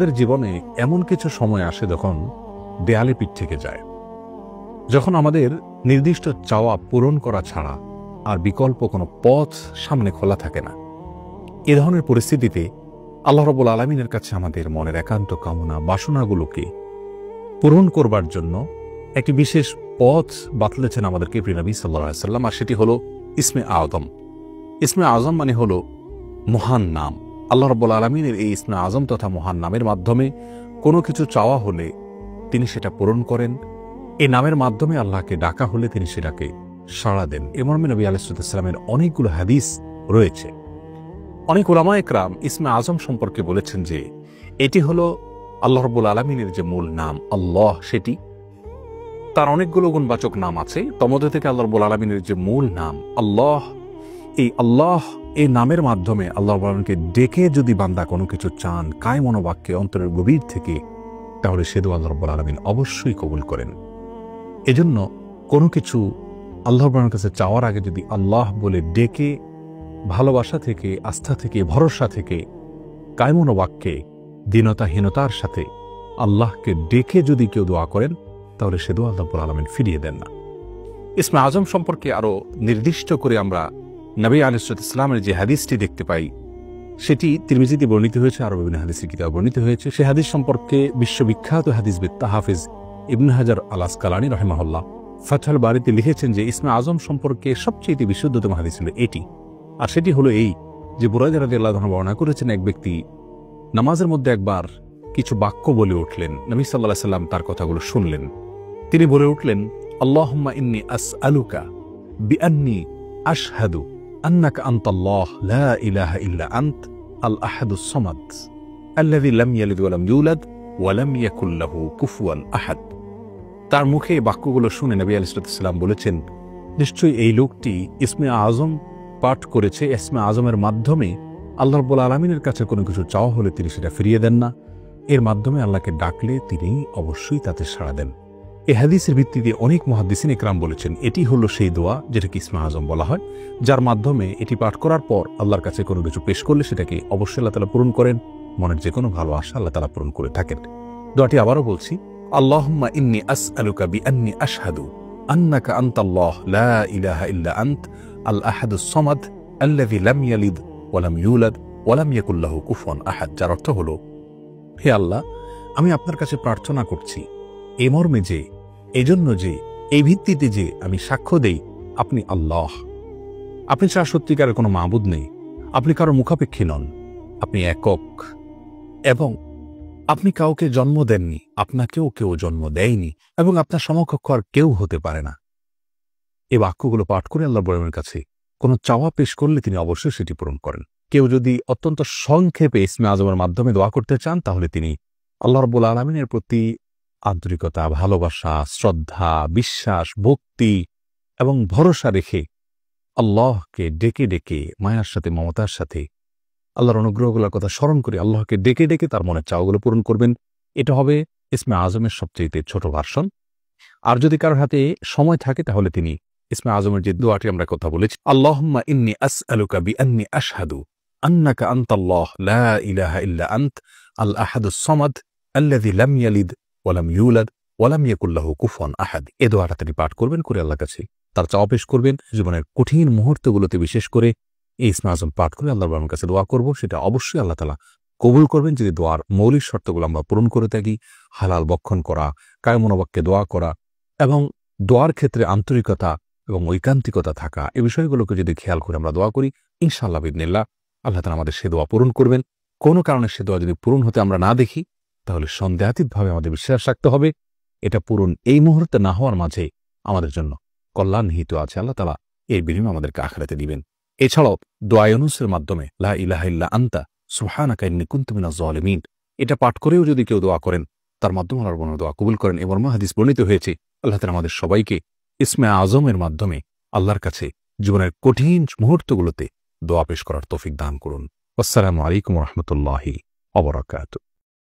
আমাদের জীবনে এমন কিছু সময় আসে যখন দেয়ালে পিঠ থেকে যায়, যখন আমাদের নির্দিষ্ট চাওয়া পূরণ করা ছাড়া আর বিকল্প কোনো পথ সামনে খোলা থাকে না। এ ধরনের পরিস্থিতিতে আল্লাহ রাব্বুল আলামিনের কাছে আমাদের মনের একান্ত কামনা বাসনাগুলোকে পূরণ করবার জন্য একটি বিশেষ পথ বাতলেছেন আমাদেরকে প্রিয় নবী সাল্লাল্লাহু আলাইহি ওয়াসাল্লাম, আর সেটি হলো ইসমে আযম। ইসমে আযম মানে হলো মহান নাম। আল্লাহ রাব্বুল আলামিনের এই ইসমে আযম তথা মহান নামের মাধ্যমে কোনো কিছু চাওয়া হলে তিনি সেটা পূরণ করেন। এই নামের মাধ্যমে আল্লাহকে ডাকা হলে তিনি সেটাকে সাড়া দেন। এ মর্মে নবী আলাইহিস সালামের অনেকগুলো হাদিস রয়েছে। অনেক উলামা একরাম ইসমে আযম সম্পর্কে বলেছেন যে এটি হলো আল্লাহ রাব্বুল আলামিনের যে মূল নাম আল্লাহ, সেটি তার অনেকগুলো গুণবাচক নাম আছে। তমধ্যে থেকে আল্লাহ রাব্বুল আলামিনের যে মূল নাম আল্লাহ, এই আল্লাহ এই নামের মাধ্যমে আল্লাহ রাব্বুল আলামিনকে ডেকে যদি বান্দা কোনো কিছু চান কায় মনোবাক্যে অন্তরের গভীর থেকে, তাহলে সে দোয়া আল্লাহ রাব্বুল আলামিন অবশ্যই কবুল করেন। এজন্য কোনো কিছু আল্লাহ রাব্বুল আলামিনের কাছে চাওয়ার আগে যদি আল্লাহ বলে ডেকে ভালোবাসা থেকে, আস্থা থেকে, ভরসা থেকে, কায় মনোবাক্যে দীনতাহীনতার সাথে আল্লাহকে ডেকে যদি কেউ দোয়া করেন, তাহলে সে দোয়া আল্লাহ রাব্বুল আলামিন ফিরিয়ে দেন না। ইসমে আযম সম্পর্কে আরো নির্দিষ্ট করে আমরা নবী আলাইহিস সালামের যে হাদিসটি দেখতে পাই, সেটি তিরমিজিতে বর্ণিত হয়েছে, আরো বিভিন্ন হাদিসের কিতাবে বর্ণিত হয়েছে। সে হাদিস সম্পর্কে বিশ্ববিখ্যাত হাদিসবিদ হাফেজ ইবনে হাজার আল আসকালানী রাহিমাহুল্লাহ ফাতহুল বারীতে লিখেছেন যে ইসমে আযম সম্পর্কে সবচেয়ে বিশুদ্ধতম হাদিস হলো এটি, আর সেটি হলো এই যে বুরায়দা রাদিয়াল্লাহু আনহু বর্ণনা করেছেন, এক ব্যক্তি নামাজের মধ্যে একবার কিছু বাক্য বলে উঠলেন। নবী সাল্লাল্লাহু আলাইহি সাল্লাম তার কথাগুলো শুনলেন। তিনি বলে উঠলেন, আল্লাহুম্মা ইন্নী আসআলুকা বিআন্নী আশহাদু আন্নাকা আনতাল্লাহ লা ইলাহা ইল্লা আনত আল আহাদুস সামাদ আল্লাযী লাম ইয়ালিদ ওয়া লাম ইউলাদ ওয়া লাম ইয়াকুল লাহু কুফুয়ান আহাদ। তার মুখে এই বাক্যগুলো শুনে নবী আলাইহিস সালাম বলেছেন, নিশ্চয়ই এই লোকটি ইসমে আযম পাঠ করেছে। ইসমে আযমের মাধ্যমে আল্লাহ রাব্বুল আলামিনের কাছে কোনো কিছু চাওয়া হলে তিনি সেটা ফিরিয়ে দেন না। এর মাধ্যমে আল্লাহকে ডাকলে তিনি অবশ্যই তাতে সাড়া দেন। এই হাদিসের ভিত্তিতে অনেক মুহাদ্দিসিন ইকরাম বলেছেন এটি হলো সেই দোয়া যেটাকে ইসমে আযম বলা হয়, যার মাধ্যমে এটি পাঠ করার পর আল্লাহর কাছে কোনো কিছু পেশ করলে সেটাকে অবশ্যই আল্লাহ তাআলা পূরণ করেন। মনের যে কোনো ভালো আশা আল্লাহ তাআলা পূরণ করে থাকেন। দোয়াটি আবারও বলছি, আল্লাহুম্মা ইন্নী আসআলুকা বিআন্নী আশহাদু আন্নাকা আনতাল্লাহ লা ইলাহা ইল্লা আনত আল আহাদুস সামাদ আল্লাযী লাম ইয়ালিদ ওয়া লাম ইউলাদ ওয়া লাম ইয়াকুল লাহু কুফুয়ান আহাদ। যার অর্থ হলো, হে আল্লাহ, আমি আপনার কাছে প্রার্থনা করছি এ মর্মে যে, এজন্য যে, এই ভিত্তিতে যে আমি সাক্ষ্য দেই আপনি আল্লাহ, আপনি ছাড়া সত্যিকারের কোনো মাবুদ নেই, আপনি কারো মুখাপেক্ষী নন, আপনি একক, এবং আপনি কাউকে জন্ম দেননি, আপনাকেও কেউ জন্ম দেয়নি, এবং আপনার সমকক্ষ আর কেউ হতে পারে না। এই বাক্যগুলো পাঠ করে আল্লাহ রাব্বুল কাছে কোনো চাওয়া পেশ করলে তিনি অবশ্যই সেটি পূরণ করেন। কেউ যদি অত্যন্ত সংক্ষেপে ইসমে আযমের মাধ্যমে দোয়া করতে চান, তাহলে তিনি আল্লাহ রাব্বুল আলামিনের প্রতি আন্তরিকতা, ভালোবাসা, শ্রদ্ধা, বিশ্বাস, ভক্তি এবং ভরসা রেখে আল্লাহকে ডেকে ডেকে মায়ার সাথে, মমতার সাথে, আল্লাহর অনুগ্রহগুলোর কথা স্মরণ করে আল্লাহকে ডেকে ডেকে তার মনের চাওয়াগুলো পূরণ করবেন। এটা হবে ইসমে আযমের সবচেয়ে ছোট ভার্সন। আর যদি কারোর হাতে সময় থাকে, তাহলে তিনি ইসমে আযমের যে দোয়াটি আমরা কথা বলেছি, আল্লাহুম্মা ইন্নী আসআলুকা বিআন্নী আশহাদু আন্নাকা আনতাল্লাহ লা ইলাহা ইল্লা আনত আল আহাদুস সামাদ আল্লাযী লাম ইয়ালিদ ওয়া লাম ইউলাদ ওয়া লাম ইয়াকুল লাহু কুফুয়ান আহাদ। এই দোয়াটা তিনি পাঠ করবেন, করে আল্লাহর কাছে তার চাওয়া পেশ করবেন। জীবনের কঠিন মুহূর্তগুলোতে বিশেষ করে এই ইসমে আযম পাঠ করে আল্লাহর রাব্বুল কাছে দোয়া করব, সেটা অবশ্যই আল্লাহ তাআলা কবুল করবেন যদি দোয়ার মৌলিক শর্তগুলো আমরা পূরণ করে থাকি। হালাল বক্ষণ করা, কায় মনোবাক্যে দোয়া করা এবং দোয়ার ক্ষেত্রে আন্তরিকতা এবং ঐকান্তিকতা থাকা, এই বিষয়গুলোকে যদি খেয়াল করে আমরা দোয়া করি, ইনশাআল্লাহ বিইذনিল্লাহ আল্লাহ তাআলা আমাদের সে দোয়া পূরণ করবেন। কোনো কারণে সে দোয়া যদি পূরণ হতে আমরা না দেখি, তাহলে সন্দেহাতীতভাবে আমাদের বিশ্বাস রাখতে হবে এটা পূরণ এই মুহূর্তে না হওয়ার মাঝে আমাদের জন্য কল্যাণ নিহিত আছে। আল্লাহ তাআলা এর বিনিময়ে আমাদেরকে আখিরাতে দিবেন। এছাড়াও দোয়া ইউনূসের মাধ্যমে লা ইলাহা ইল্লা আনতা সুবহানাকা ইন্নী কুনতু মিনাজ জালিমিন, এটা পাঠ করেও যদি কেউ দোয়া করেন, তার মাধ্যমে আল্লাহ রাব্বুল দোয়া কবুল করেন। এবং হাদিস বর্ণিত হয়েছে, আল্লাহ তাআলা আমাদের সবাইকে ইসমে আযমের মাধ্যমে আল্লাহর কাছে জীবনের কঠিন মুহূর্তগুলোতে দোয়া পেশ করার তৌফিক দান করুন। আসসালামু আলাইকুম ওয়া রাহমাতুল্লাহি ওয়া বারাকাতুহু।